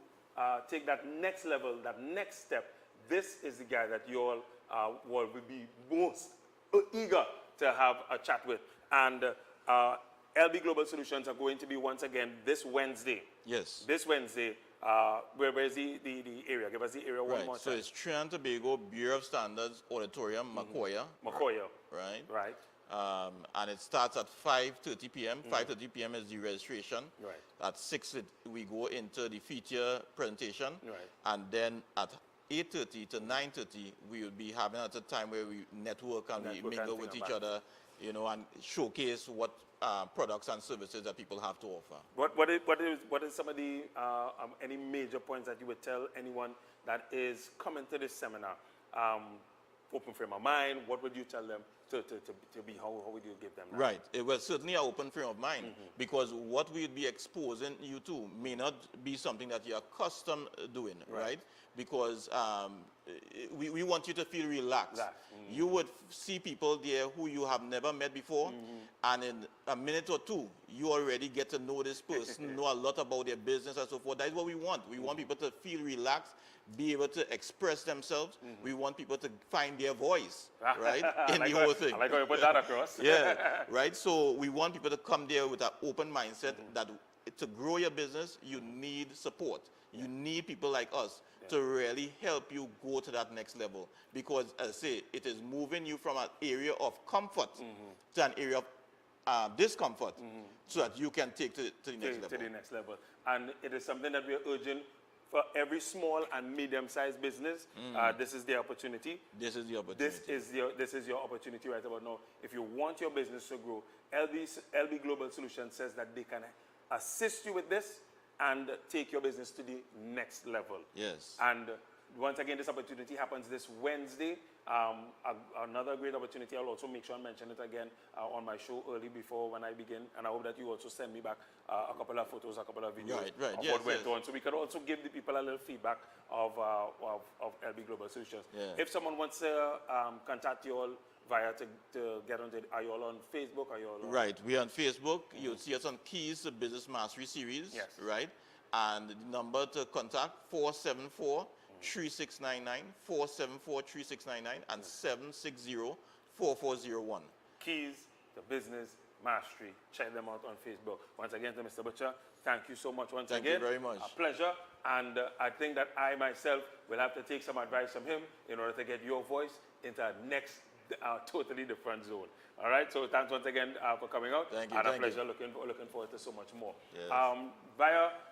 take that next level, that next step, this is the guy that you all will be most eager to have a chat with. And LB Global Solutions are going to be once again this Wednesday. Yes. This Wednesday. Where is the area? Give us the area one more time. So it's Trinidad and Tobago Bureau of Standards Auditorium, Macoya. Macoya. Right. Right. And it starts at 5:30 p.m. 5:30 p.m. is the registration. Right. At 6 we go into the feature presentation. Right. And then at 8:30 to 9:30 we will be having at a time where we network and we mingle with each other, you know, and showcase what products and services that people have to offer. What is some of the any major points that you would tell anyone that is coming to this seminar? Open frame of mind. What would you tell them to be? How would you give them that? Right. It was certainly an open frame of mind, because what we'd be exposing you to may not be something that you're accustomed doing, right? Because we want you to feel relaxed. You would see people there who you have never met before, and in a minute or two, you already get to know this person, know a lot about their business and so forth. That is what we want. We want people to feel relaxed, be able to express themselves. We want people to find their voice, right, in the whole thing. I like how you put that across. Yeah, right? So we want people to come there with an open mindset that to grow your business, you need support. You need people like us to really help you go to that next level. Because, as I say, it is moving you from an area of comfort to an area of discomfort, so that you can take to the next level. To the next level. And it is something that we are urging for every small and medium-sized business, this is the opportunity. This is the opportunity. This is your opportunity right about now. If you want your business to grow, LB Global Solutions says that they can assist you with this and take your business to the next level. Yes. And once again, this opportunity happens this Wednesday. Another great opportunity. I'll also make sure and mention it again on my show early before when I begin. And I hope that you also send me back a couple of photos, a couple of videos of what went on. So we can also give the people a little feedback of LB Global Solutions. Yeah. If someone wants to contact you all via to get on, are you all on Facebook? Are you all on? Right, we're on Facebook. You'll see us on Keys to Business Mastery Series. Yes. Right, and the number to contact 474-3699, 474-3699, and 760-4401. Keys to Business Mastery. Check them out on Facebook. Once again, to Mr. Butcher, thank you so much once again. Thank you very much. A pleasure. And I think that I myself will have to take some advice from him in order to get your voice into a next totally different zone. All right, so thanks once again for coming out. Thank you. And thank a pleasure. You. Looking forward to so much more. Yes.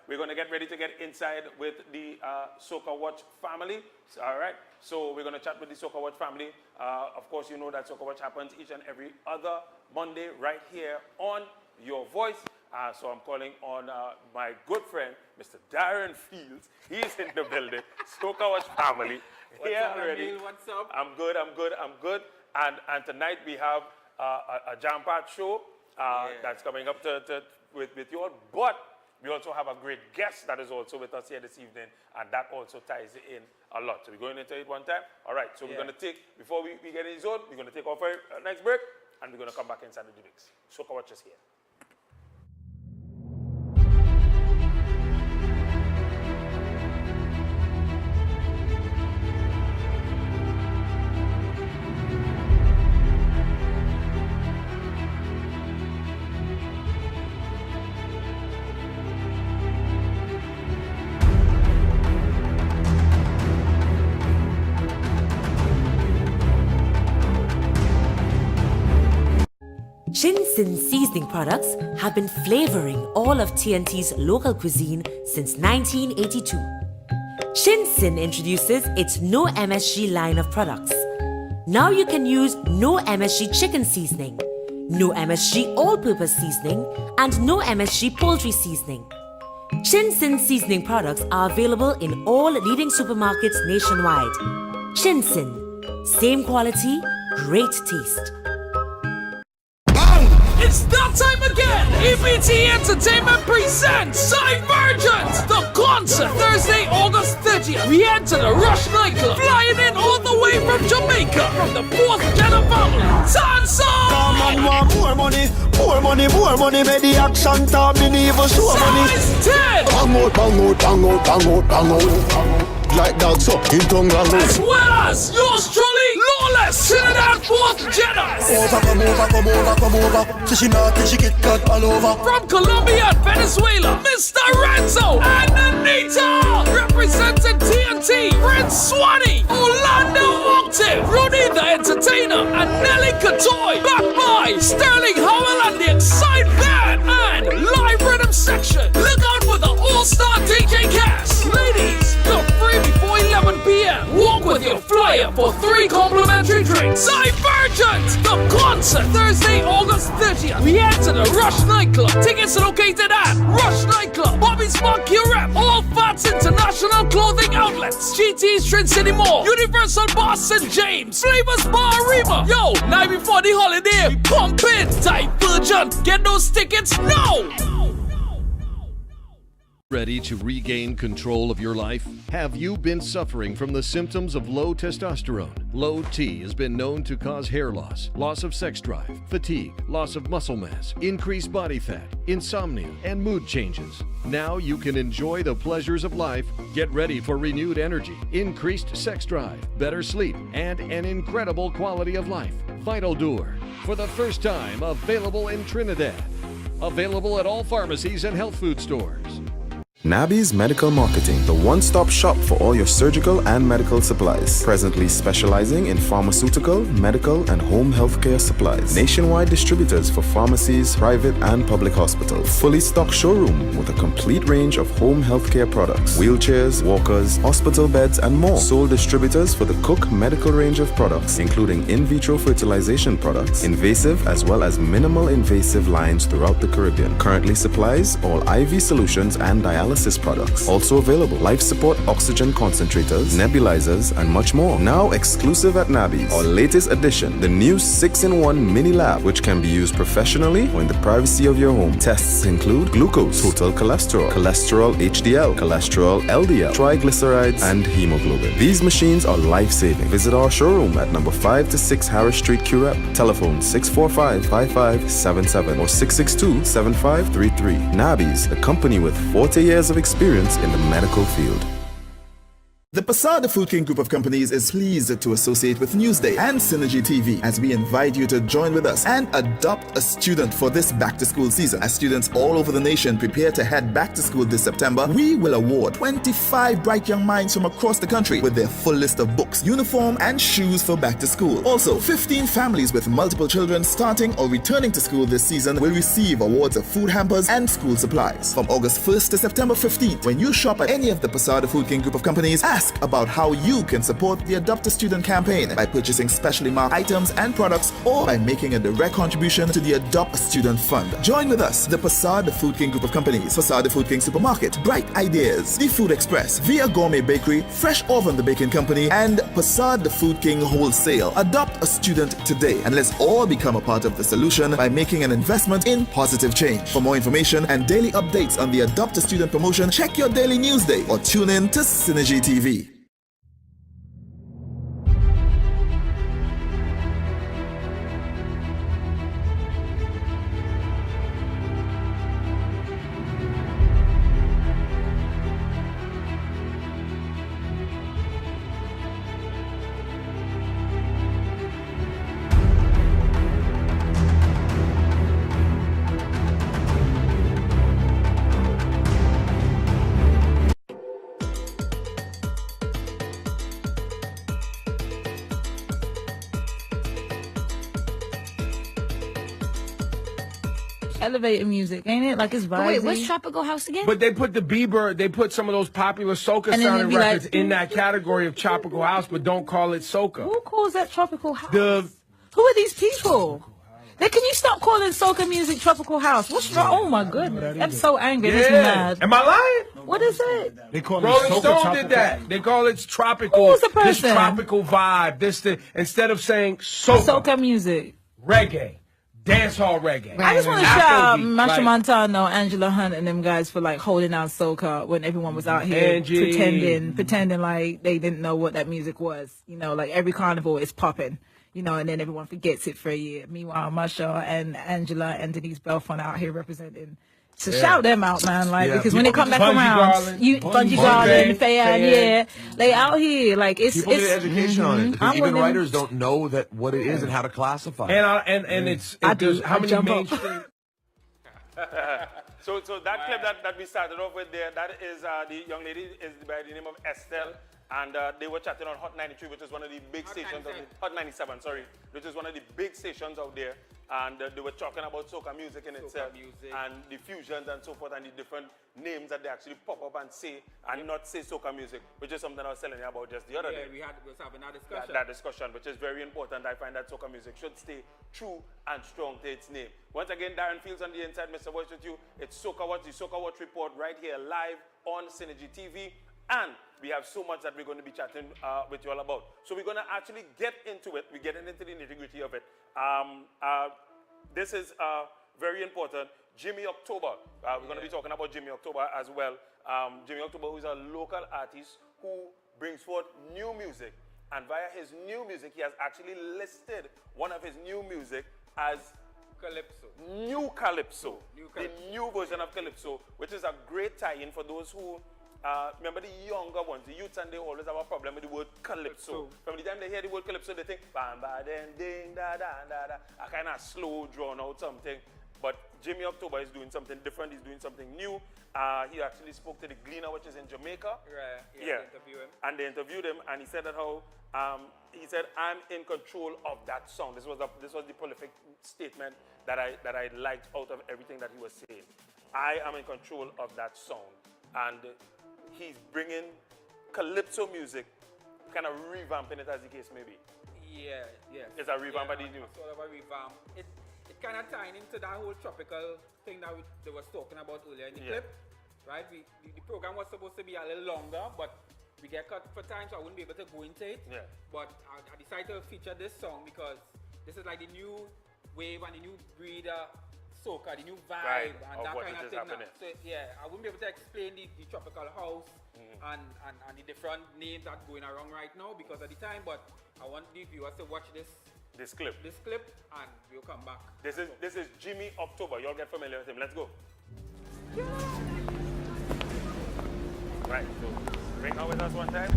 We're going to get ready to get inside with the Soca Watch family. All right, so we're going to chat with the Soca Watch family. Of course, you know that Soca Watch happens each and every other Monday right here on Your Voice. So I'm calling on my good friend, Mr. Darren Fields. He's in the building. Soca Watch family. What's Here up, already. Emil? What's up? I'm good. And tonight we have a jam-packed show that's coming up with you all. But we also have a great guest that is also with us here this evening, and that also ties in a lot. So we're going into it one time. All right, so we're going to take, before we get in the zone, we're going to take off our next break, and we're going to come back inside the mix. Soca Watch is here. Shin seasoning products have been flavoring all of TNT's local cuisine since 1982. Shin introduces its no MSG line of products. Now you can use no MSG chicken seasoning, no MSG all-purpose seasoning, and no MSG poultry seasoning. Shin seasoning products are available in all leading supermarkets nationwide. Shin, same quality, great taste. It's that time again! EBT Entertainment presents Divergent! The concert, Thursday, August 30th. We enter the Rush nightclub, flying in all the way from Jamaica, from the 4th Jenna family. Tanso! Come on, want more money, make the action top, me even show money. Size 10! Bang out. Like dogs up in Tonga. As well as yours truly, Lawless, Trinidad 4th Jenna. Come over. She not, she get cut all over. From Colombia and Venezuela, Mr. Renzo and Anita. Representing TNT, Prince Swanee, Orlando Octave, Rudy the Entertainer, and Nelly Katoy. Backed by Sterling Howell and the Excite Band. And live rhythm section. Look out for the all-star DJ cast. Ladies, you're free before 11 p.m. Walk with your flyer for 3 complimentary drinks. Divergent! The concert, Thursday, August 30th. We enter the Rush nightclub. Tickets are located at Rush nightclub, Bobby's Mark Europe, All Fats International Clothing Outlets, GT's Trend City Mall, Universal Bar St. James, Flavors Bar Rima. Yo, night before the holiday, we pump in. Divergent, get those tickets now! Ready to regain control of your life? Have you been suffering from the symptoms of low testosterone? Low T has been known to cause hair loss, loss of sex drive, fatigue, loss of muscle mass, increased body fat, insomnia, and mood changes. Now you can enjoy the pleasures of life, get ready for renewed energy, increased sex drive, better sleep, and an incredible quality of life. Vital Dur, for the first time available in Trinidad. Available at all pharmacies and health food stores. Nabi's Medical Marketing, the one-stop shop for all your surgical and medical supplies. Presently specializing in pharmaceutical, medical, and home healthcare supplies. Nationwide distributors for pharmacies, private and public hospitals. Fully stocked showroom with a complete range of home healthcare products. Wheelchairs, walkers, hospital beds, and more. Sole distributors for the Cook medical range of products, including in vitro fertilization products, invasive as well as minimal invasive lines throughout the Caribbean. Currently supplies all IV solutions and dialysis products. Also available life support oxygen concentrators, nebulizers, and much more. Now exclusive at Nabi's. Our latest addition, the new 6-in-1 mini lab, which can be used professionally or in the privacy of your home. Tests include glucose, total cholesterol, cholesterol HDL, cholesterol LDL, triglycerides, and hemoglobin. These machines are life-saving. Visit our showroom at number 5 to 6 Harris Street, Curep. Telephone 645-5577 or 662-7533. Nabi's, a company with 40 years of experience in the medical field. The Pasada Food King Group of Companies is pleased to associate with Newsday and Synergy TV as we invite you to join with us and adopt a student for this back-to-school season. As students all over the nation prepare to head back to school this September, we will award 25 bright young minds from across the country with their full list of books, uniform, and shoes for back to school. Also, 15 families with multiple children starting or returning to school this season will receive awards of food hampers and school supplies. From August 1st to September 15th, when you shop at any of the Pasada Food King Group of Companies, ask about how you can support the Adopt a Student campaign by purchasing specially marked items and products or by making a direct contribution to the Adopt a Student Fund. Join with us, the Pasada Food King Group of Companies, Pasada Food King Supermarket, Bright Ideas, The Food Express, Via Gourmet Bakery, Fresh Oven the Baking Company, and Pasada Food King Wholesale. Adopt a student today and let's all become a part of the solution by making an investment in positive change. For more information and daily updates on the Adopt a Student promotion, check your daily Newsday or tune in to Synergy TV. Elevator music, ain't it? Like it's vibey. Wait, what's Tropical House again? But they put they put some of those popular soca sounding records in that category of Tropical House, but don't call it soca. Who calls that Tropical House? Who are these people? Can you stop calling soca music Tropical House? What's wrong? Oh my goodness. I'm so angry. This is mad. Am I lying? What is it? They call Rolling Stone did that. They call it tropical. Who's the person? This tropical vibe. Instead of saying soca music. Reggae. Dancehall reggae. I just want to shout out Masha Montano, Angela Hunt, and them guys for like holding out soca when everyone was out here pretending like they didn't know what that music was. You know, like every carnival is popping. You know, and then everyone forgets it for a year. Meanwhile, Masha and Angela and Denise Belfont out here representing. So shout them out, man. Like because when they come back around, Bungie Garland, Fayan, they out here. Like it's people need education on it because even writers don't know that what it is and how to classify it. And it's how many mainstream. So that clip that we started off with there, that is the young lady is by the name of Estelle. And they were chatting on Hot 93, which is one of the big stations of the Hot 97, sorry, which is one of the big stations out there. And they were talking about soca music in itself, and the fusions and so forth, and the different names that they actually pop up and say, and not say soca music, which is something I was telling you about just the other day. We was having that discussion. That discussion, which is very important. I find that soca music should stay true and strong to its name. Once again, Darren Fields on the inside, Mr. Voice with you. It's Soca Watch, the Soca Watch report right here live on Synergy TV. And we have so much that we're going to be chatting with you all about. So we're going to actually get into it. We're getting into the nitty-gritty of it. This is very important. Jimmy October. We're going to be talking about Jimmy October as well. Jimmy October, who is a local artist who brings forth new music. And via his new music, he has actually listed one of his new music as Calypso. New Calypso. The new version of Calypso, which is a great tie-in for those who remember the younger ones, the youths, and they always have a problem with the word calypso. From the time they hear the word calypso, they think bam, ba, ding, ding, da, da, da, da, a kind of slow, drawn out something. But Jimmy October is doing something different. He's doing something new. He actually spoke to the Gleaner, which is in Jamaica. Right. Yeah. They interview him. And they interviewed him, and he said that how he said, "I'm in control of that sound." This was the prolific statement that I liked out of everything that he was saying. I am in control of that sound, and he's bringing calypso music, kind of revamping it as the case may be. Yeah, yes. It's a revamp of the new. Sort of a revamp. It kind of tying into that whole tropical thing that they was talking about earlier in the clip, right? The program was supposed to be a little longer, but we get cut for time, so I wouldn't be able to go into it. Yeah. But I decided to feature this song because this is like the new wave and the new breed of soca, the new vibe and that kind of thing. So yeah, I wouldn't be able to explain the tropical house and the different names that going around right now because of the time, but I want the viewers to watch this clip and we'll come back. This is Jimmy October. Y'all get familiar with him. Let's go. Right, so bring her with us one time.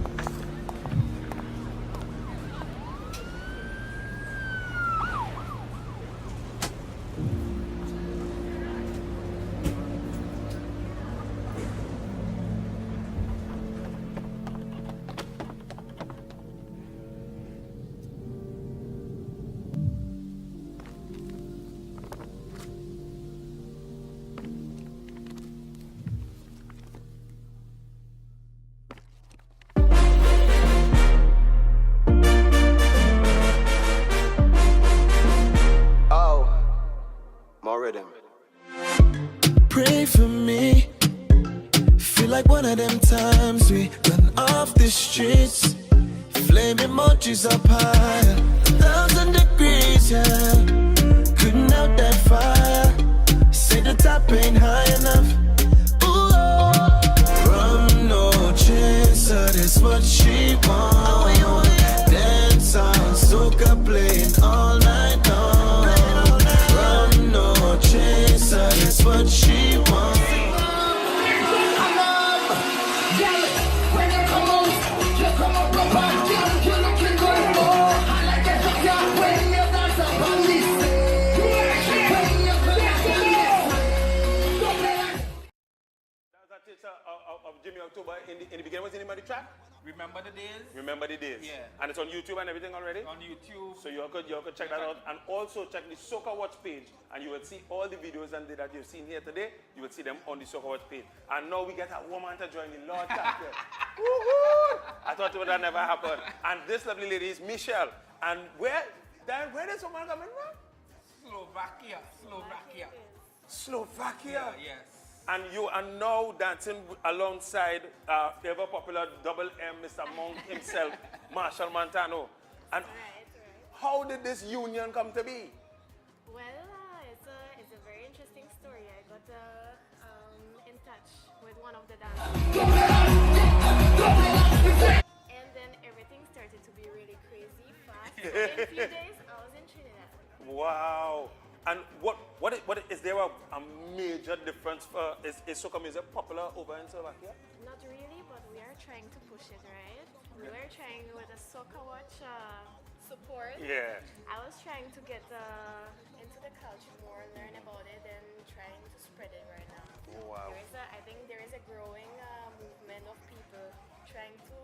Pray for me. Feel like one of them times we run off the streets. Flame emojis up high, 1,000 degrees, yeah. Couldn't out that fire. Say the top ain't high enough. Ooh, rum no chaser, that's what she want. Dance on, soca playing all night long. Rum no chaser, that's what she wants. Of Jimmy October in the beginning. What's the name of the track? Remember the Days? Remember the Days. Yeah. And it's on YouTube and everything already? On YouTube. So you could check that out. And also check the Soca Watch page and you will see all the videos that you've seen here today. You will see them on the Soca Watch page. And now we get a woman to join the Lord chapter. Woohoo! I thought it would have never happened. And this lovely lady is Michelle. And where is someone coming from? Slovakia. Yes. And you are now dancing alongside ever popular Double M, Mr. Monk himself, Marshall Montano. And how did this union come to be? Well, it's a very interesting story. I got in touch with one of the dancers. And then everything started to be really crazy fast. So in a few days, I was in Trinidad. Wow. And what is there a major difference for, is soca music popular over in Slovakia? Not really, but we are trying to push it, right? We were trying with the Soca Watch support. Yeah. I was trying to get into the culture more, learn about it, and trying to spread it right now. Wow. I think there is a growing movement of people trying to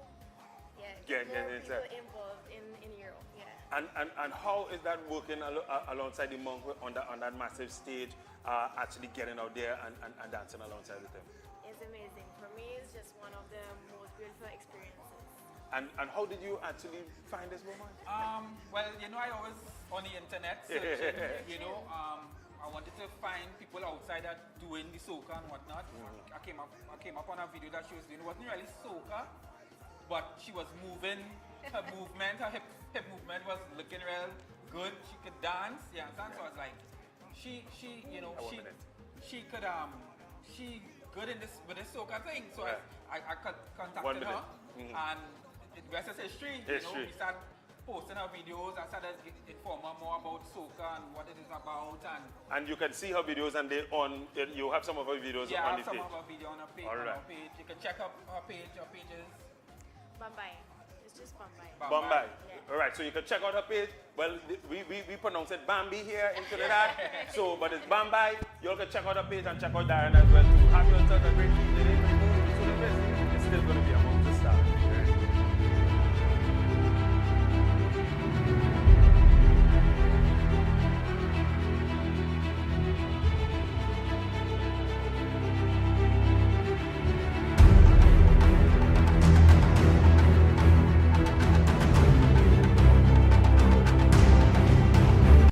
get more people involved in Europe. Yeah. And how is that working alongside the Monk on that massive stage, actually getting out there and dancing alongside with him? It's amazing. For me, it's just one of the most beautiful experiences. And how did you actually find this woman? Well, I always on the internet searching, I wanted to find people outside that doing the soca and whatnot. I came up on a video that she was doing. It wasn't really soca, but she was moving. Her movement, her hip movement was looking real good. She could dance, so I was like, she good in this with this soca thing. So I contacted her, and the rest is history. We started posting her videos. I started informing her more about soca and what it is about, and you can see her videos, and you have some of her videos on the page. Yeah, I have some of her videos on her page. All right. On her page. You can check up her page. Her page is Bombay. It's just Bombay. Bombay. Yeah. All right, so you can check out her page. Well, we pronounce it Bambi here in Trinidad. But it's Bombay. You all can check out the page and check out Darren as well too. Have yourself a great evening. It's still going to be among the stars.